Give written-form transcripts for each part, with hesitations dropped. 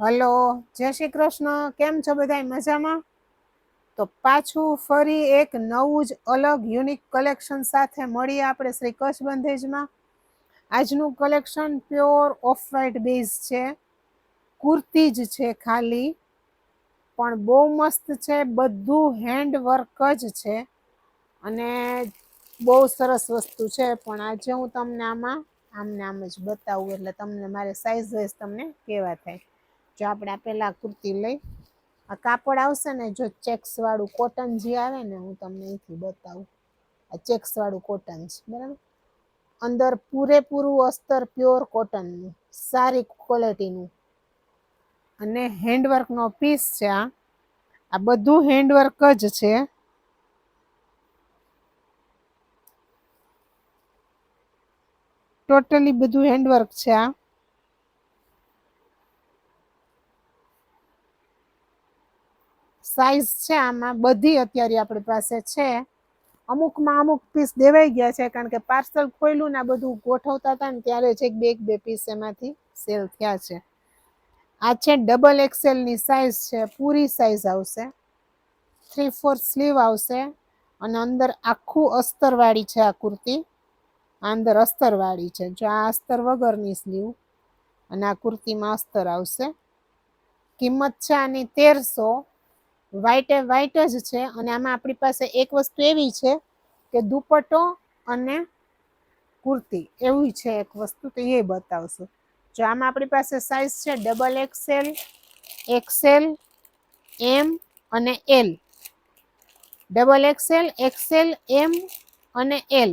Hello, જય શ્રી કૃષ્ણ. કેમ છો બધા? મજામાં? તો પાછું ફરી એક નવું જ અલગ યુનિક કલેક્શન સાથે મળીએ આપણે શ્રી કચ્છ બંધેજમાં. આજનું collection pure of white base છે, કુર્તી જ છે ખાલી, પણ બહુ મસ્ત છે. બધું હેન્ડ વર્ક જ છે અને બહુ સરસ વસ્તુ છે. પણ આજે હું તમને આમ જ બતાવું, એટલે તમને મારે સાઈઝ વાઇઝ તમને કેવા થાય. જો આપણે પેલા કુર્તી લઈ, આ કાપડ આવશે ને, જો ચેક્સ વાળું કોટન જે આવે ને, હું તમને અહીંથી બતાવું. આ ચેક્સ વાળું કોટન છે, બરાબર. અંદર પૂરેપૂરું અસ્તર પ્યોર કોટનનું, સારી ક્વોલિટીનું અને હેન્ડવર્ક નો પીસ છે. આ બધું હેન્ડવર્ક જ છે. ટોટલી બધું હેન્ડવર્ક છે. આ સાઈઝ છે આમાં બધી અત્યારે આપણી પાસે છે. અમુક પીસ દેવાઈ ગયા છે, કારણ કે પાર્સલ ખોયલું ને બધું ગોઠવતા હતા ને ત્યારે જ એક બે પીસ એમાંથી સેલ થયા છે. આ છે ડબલ એક્સેલ ની સાઈઝ છે, પૂરી સાઈઝ આવશે. 3/4 સ્લીવ આવશે અને અંદર આખું અસ્તર વાળી છે આ કુર્તી. આ અંદર અસ્તર વાળી છે. જો આ અસ્તર વગરની સ્લીવ અને આ કુર્તીમાં અસ્તર આવશે. કિંમત છે આની 1300. વ્હાઈટ જ છે. અને આમાં આપણી પાસે એક વસ્તુ એવી છે કે દુપટ્ટો અને કુર્તી એવી છે એક વસ્તુ, તો એ બતાવશું. જો આમાં આપણી પાસે સાઈઝ છે ડબલ એક્સેલ, એક્સેલ, એમ અને એલ. ડબલ એક્સેલ, એક્સેલ, એમ અને એલ,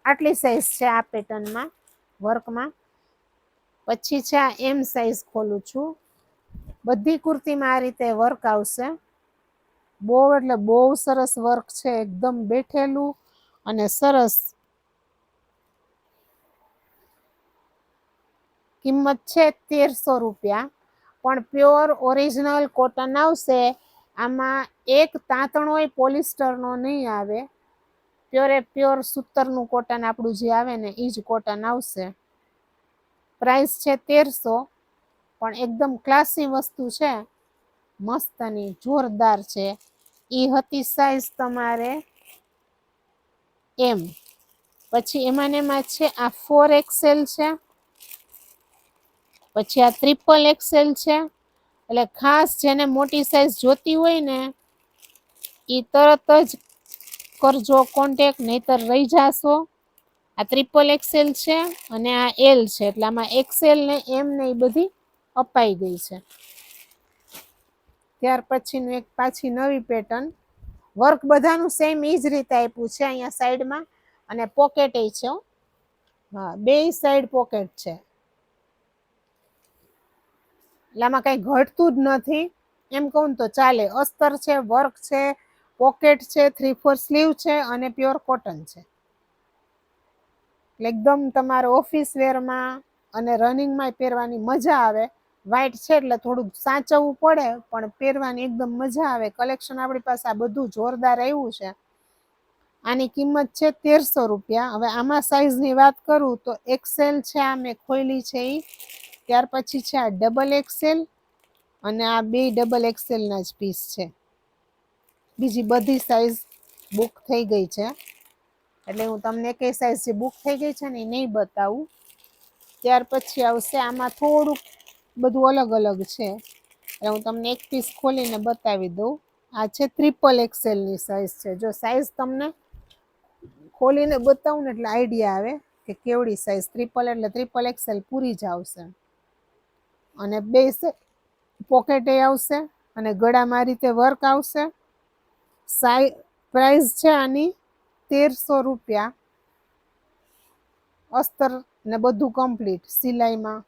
આટલી સાઈઝ છે આ પેટર્નમાં, વર્કમાં. પછી છે આ એમ સાઈઝ ખોલું છું. બધી કુર્તીમાં આ રીતે વર્ક આવશે. બહુ એટલે બહુ સરસ વર્ક છે, એકદમ બેઠેલું અને સરસ. કિંમત છે 1300 રૂપિયા, પણ પ્યોર ઓરિજિનલ કોટન આવશે. આમાં એક તાંતણોય પોલિસ્ટરનો નહીં આવે. પ્યોર સૂતરનું કોટન આપણું જે આવે ને, એ જ કોટન આવશે. પ્રાઇસ છે 1300, પણ એકદમ ક્લાસી વસ્તુ છે, મસ્તની જોરદાર છે. ઈ હતી સાઈઝ તમારે એમ. પછી એમાં છે આ 4XL છે. પછી આ ટ્રિપલ એક્સેલ છે. એટલે ખાસ જેને મોટી સાઈઝ જોતી હોય ને, ઈ તરત જ કરજો કોન્ટેક, નહીતર રહી જાશો. આ ટ્રિપલ એક્સેલ છે અને આ એલ છે, એટલે આમાં એક્સેલ ને એમ ને એ બધી અપાઈ ગઈ છે. ત્યાર પછીનું એક પાછી નવી પેટર્ન, વર્ક બધાનું સેમ ઈ જ રીતે આપ્યું છે અહીંયા સાઈડમાં, અને પોકેટ છે. હા, બે સાઈડ પોકેટ છે, એટલે આમાં કઈ ઘટતું જ નથી, એમ કહું તો ચાલે. અસ્તર છે, વર્ક છે, પોકેટ છે, 3/4 સ્લીવ છે અને પ્યોર કોટન છે. એટલે એકદમ તમારે ઓફિસ વેરમાં અને રનિંગમાં પહેરવાની મજા આવે. વ્હાઈટ છે એટલે થોડુંક સાચવવું પડે, પણ પહેરવાની એકદમ મજા આવે. કલેક્શન આપણી પાસે આ બધું જોરદાર આવ્યું છે. આની કિંમત છે 1300 રૂપિયા. હવે આમાં સાઈઝની વાત કરું તો એક્સેલ છે, આ મેં ખોઈલી છે ઈ. ત્યાર પછી છે આ ડબલ એક્સેલ, અને આ બે ડબલ એક્સેલ ના જ પીસ છે. બીજી બધી સાઈઝ બુક થઈ ગઈ છે, એટલે હું તમને કઈ સાઈઝ જે બુક થઈ ગઈ છે ને એ નહીં બતાવું. ત્યાર પછી આવશે, આમાં થોડુંક બધું અલગ અલગ છે, એટલે હું તમને એક પીસ ખોલીને બતાવી દઉં. આ છે ટ્રિપલ એક્સેલ ની સાઈઝ છે. જો સાઈઝ તમને ખોલીને બતાવું ને એટલે આઈડિયા આવે કે કેવડી સાઈઝ. ટ્રિપલ એટલે ટ્રિપલ એક્સેલ પૂરી જ આવશે. અને બે પોકેટ આવશે અને ગળામાં આ રીતે વર્ક આવશે. પ્રાઇસ છે આની 1300 રૂપિયા. અસ્તર ને બધું કમ્પ્લીટ સિલાઈમાં.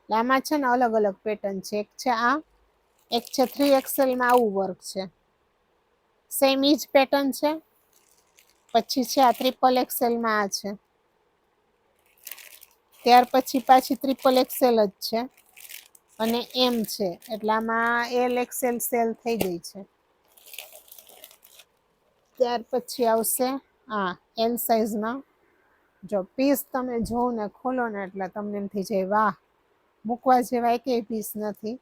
આમાં છે ને અલગ અલગ પેટર્ન છે. એક છે આ, એક છે 3XL માં આવું વર્ક છે, સેમ ઈ જ પેટર્ન છે. પછી છે આ ટ્રિપલ એક્સેલમાં આ છે. ત્યાર પછી પાછી ટ્રિપલ એક્સેલ જ છે અને એમ છે, એટલે આમાં એલ એક્સેલ સેલ થઈ ગઈ છે. ત્યાર પછી આવશે આ એલ સાઈઝમાં. જો પીસ તમે જોવો ને, ખોલો ને એટલે તમને એમ થઈ જાય વાહ, મૂકવા જેવા એકેય પીસ નથી.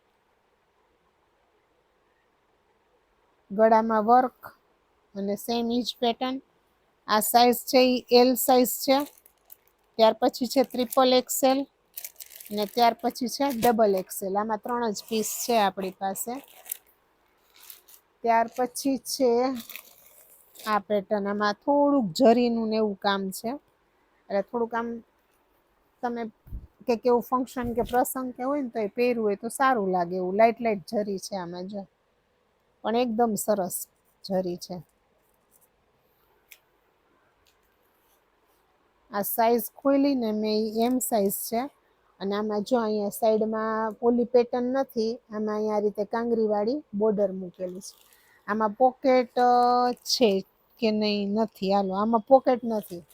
ગળામાં વર્ક અને સેમ ઈજ પેટર્ન. આ સાઈઝ છે એ એલ સાઈઝ છે. ત્યાર પછી છે ટ્રિપલ એક્સેલ અને ત્યાર પછી છે ડબલ એક્સેલ. આમાં 3 જ પીસ છે આપણી પાસે. ત્યાર પછી છે આ પેટર્ન. આમાં થોડુંક જરીનું ને એવું કામ છે, એટલે થોડુંક આમ તમે કે કેવું ફંક્શન કે પ્રસંગ કે હોય ને તો એ પહેરવું હોય તો સારું લાગે એવું. લાઇટ લાઇટ જરી છે આમાં જો, પણ એકદમ સરસ જરી છે. આ સાઈઝ ખોલી ને મેં એમ સાઈઝ છે. અને આમાં જો અહીંયા સાઈડમાં ઓલી પેટર્ન નથી, આમાં અહીંયા આ રીતે કાંગરી વાળી બોર્ડર મૂકેલી છે. આમાં પોકેટ છે કે નહીં? નથી. હાલો, આમાં પોકેટ નથી.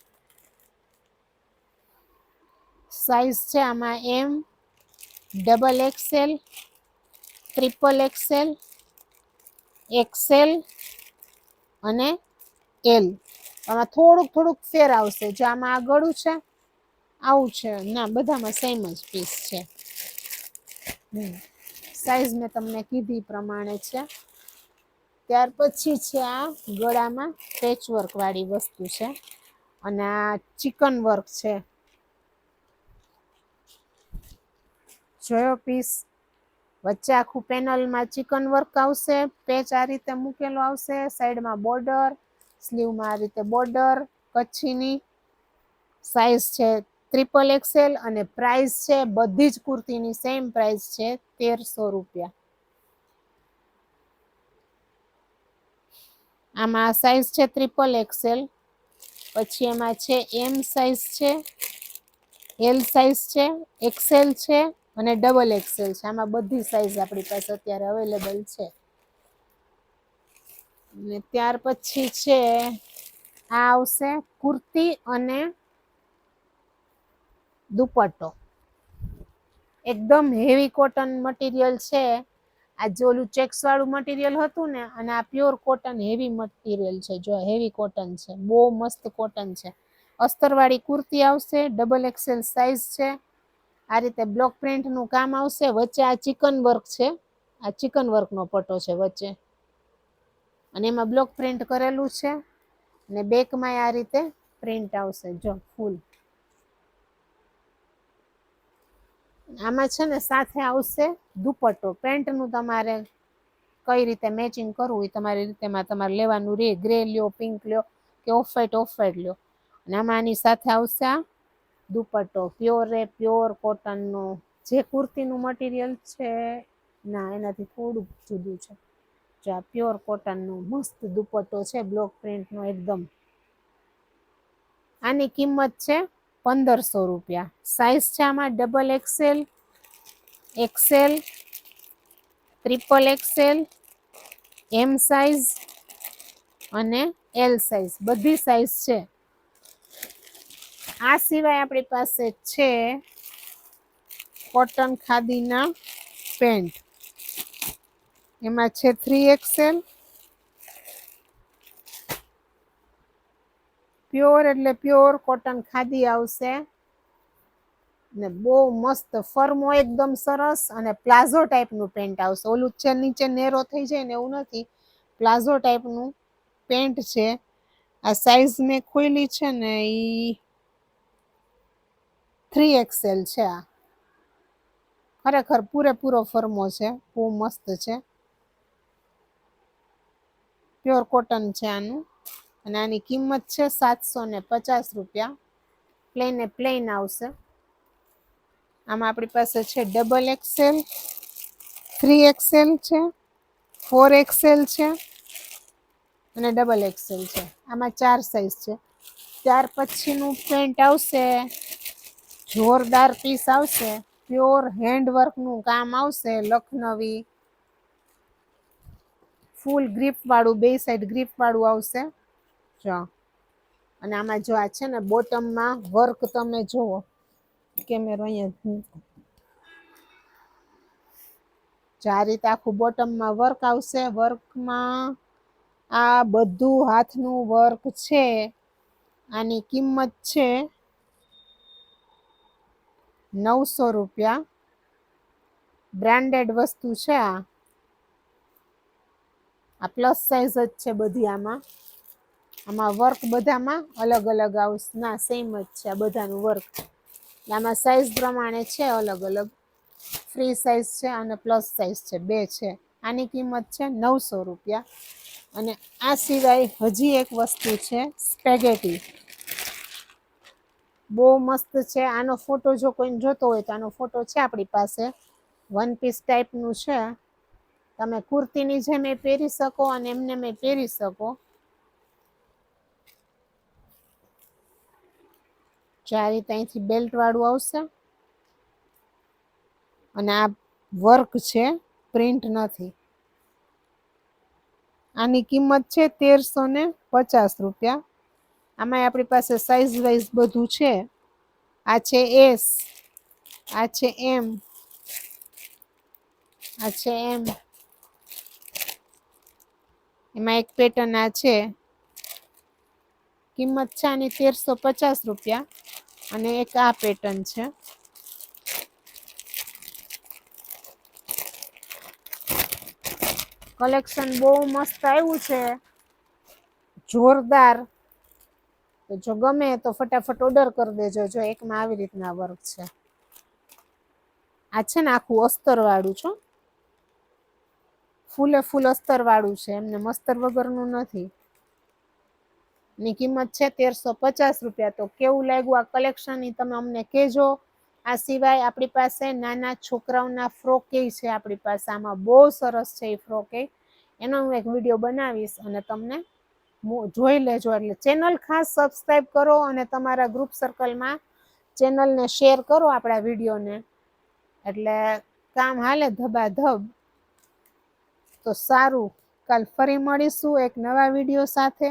સાઈઝ છે આમાં M, double XL, triple XL, XL અને એલ. આમાં થોડુંક થોડુંક ફેર આવશે. જો આમાં આ ગળું છે, આવું છે. ના, બધામાં સેમ જ પીસ છે. સાઈઝ મેં તમને કીધી પ્રમાણે છે. ત્યાર પછી છે આ ગળામાં પેચવર્ક વાળી વસ્તુ છે અને આ ચિકન વર્ક છે. જોયો પીસ? વચ્ચે આખું પેનલમાં ચિકન વર્ક આવશે, પેચ આ રીતે મૂકેલો આવશે, સાઈડમાં બોર્ડર, સ્લીવમાં આ રીતે બોર્ડર કચ્છીની. સાઈઝ છે ટ્રિપલ એક્સેલ અને પ્રાઇસ છે બધી જ કુર્તીની સેમ પ્રાઇસ છે, 1300 રૂપિયા. આમાં સાઈઝ છે ટ્રિપલ એક્સેલ, પછી એમાં છે એમ સાઈઝ છે, એલ સાઈઝ છે, એક્સેલ છે અને ડબલ એક્સેલ છે. આમાં બધી સાઈઝ આપણી પાસે અત્યારે અવેલેબલ છે. ને ત્યાર પછી છે આ આવશે કુર્તી અને દુપટ્ટો. એકદમ હેવી કોટન મટીરિયલ છે. આ જે ઓલું ચેક્સ વાળું મટીરિયલ હતું ને, અને આ પ્યોર કોટન હેવી મટીરિયલ છે. જો હેવી કોટન છે, બહુ મસ્ત કોટન છે. અસ્તરવાળી કુર્તી આવશે, ડબલ એક્સેલ સાઈઝ છે. આ રીતે બ્લોક પ્રિન્ટનું કામ આવશે. વચ્ચે આ ચિકન વર્ક છે, આ ચિકન વર્કનો પટ્ટો છે વચ્ચે, અને એમાં બ્લોક પ્રિન્ટ કરેલું છે. અને બેકમાં આ રીતે પ્રિન્ટ આવશે જો ફૂલ. આમાં છે ને સાથે આવશે દુપટ્ટો. પેન્ટનું તમારે કઈ રીતે મેચિંગ કરવું એ તમારી રીતેમાં તમારે લેવાનું રે. ગ્રે લ્યો, પિંક લ્યો કે ઓફ વ્હાઈટ લ્યો. અને આમાં આની સાથે આવશે આ દુપટ્ટો. પ્યોર રે પ્યોર કોટનનો. જે કુર્તીનું મટીરિયલ છે, ના એનાથી થોડુંક જુદું છે. જો આ પ્યોર કોટનનો મસ્ત દુપટ્ટો છે, બ્લોક પ્રિન્ટનો એકદમ. આની કિંમત છે 1500 રૂપિયા. સાઈઝ છે આમાં double XL, XL, triple XL, M size અને એલ સાઈઝ. બધી સાઈઝ છે. આ સિવાય આપણી પાસે છે કોટન ખાદીના પેન્ટ. એમાં છે 3XL. પ્યોર એટલે પ્યોર કોટન ખાદી આવશે ને બહુ મસ્ત ફર્મો એકદમ સરસ. અને પ્લાઝો ટાઈપનું પેન્ટ આવશે. ઓલું છે નીચે નેરો થઈ જાય ને એવું નથી, પ્લાઝો ટાઈપનું પેન્ટ છે. આ સાઈઝ મેં ખોલી છે ને ઈ 3XL છે. આ ખરેખર પૂરેપૂરો ફર્મો છે, બહુ મસ્ત છે. પ્યોર કોટન છે આનું. અને આની કિંમત છે 750 રૂપિયા. પ્લેન આવશે. આમાં આપણી પાસે છે ડબલ એક્સેલ, 3XL છે, 4XL છે અને ડબલ એક્સેલ છે. આમાં 4 સાઈઝ છે. ત્યાર પછીનું પેન્ટ આવશે, જોરદાર પીસ આવશે. પ્યોર હેન્ડવર્કનું કામ આવશે, લખનવી ફૂલ ગ્રીપ વાળું, બે સાઈડ ગ્રીપ વાળું આવશે જો. અને આમાં જો આ છે ને બોટમમાં વર્ક તમે જુઓ, કેમેરો અહીંયા જો આ રીતે આખું બોટમમાં વર્ક આવશે. વર્કમાં આ બધું હાથનું વર્ક છે. આની કિંમત છે 900 રૂપિયા. બ્રાન્ડેડ વસ્તુ છે. આ પ્લસ સાઇઝ જ છે બધી. આમાં વર્ક બધામાં અલગ અલગ આવશે. ના, સેમ જ છે આ બધાનું વર્ક. આમાં સાઇઝ પ્રમાણે છે અલગ અલગ. ફ્રી સાઇઝ છે અને પ્લસ સાઇઝ છે, બે છે. આની કિંમત છે 900 રૂપિયા. અને આ સિવાય હજી એક વસ્તુ છે, સ્પેગેટી. બહુ મસ્ત છે. આનો ફોટો જો કોઈને જોતો હોય તો આનો ફોટો છે આપણી પાસે. વન પીસ ટાઈપનું છે. તમે કુર્તીની જેમ પહેરી શકો અને એમને મેં પહેરી શકો. આ રીતે અહીંથી બેલ્ટ વાળું આવશે. અને આ વર્ક છે, પ્રિન્ટ નથી. આની કિંમત છે 1350 રૂપિયા. આમાં આપણી પાસે સાઇઝ વાઇઝ બધું છે. આ છે એસ, આ છે એમ, આ છે એમ. એમાં એક પેટર્ન આ છે. કિંમત છે આની 1350 રૂપિયા. અને એક આ પેટર્ન છે. કલેક્શન બહુ મસ્ત આવ્યું છે, જોરદાર. તો જો ગમે તો ફટાફટ ઓર્ડર કરી દેજો. જો એકમાં આવી રીતના વર્ક છે. આ છે ને આખું અસ્તર વાળું છે, ફૂલે ફૂલ અસ્તર વાળું છે, એમને મસ્તર વગરનું નથી. ની કિંમત છે 1350 રૂપિયા. તો કેવું લાગ્યું આ કલેક્શન એ તમે અમને કહેજો. આ સિવાય આપણી પાસે નાના છોકરાઓના ફ્રોકે છે. આપણી પાસે આમાં બહુ સરસ છે એ ફ્રોકે. એનો હું એક વિડીયો બનાવીશ અને તમને જોઈ લેજો. એટલે ચેનલ ખાસ સબસ્ક્રાઈબ કરો અને તમારા ગ્રુપ સર્કલમાં ચેનલને શેર કરો આપણા વિડીયોને. એટલે કામ હાલે ધબાધબ. તો સારું, કાલ ફરી મળીશું એક નવા વિડીયો સાથે.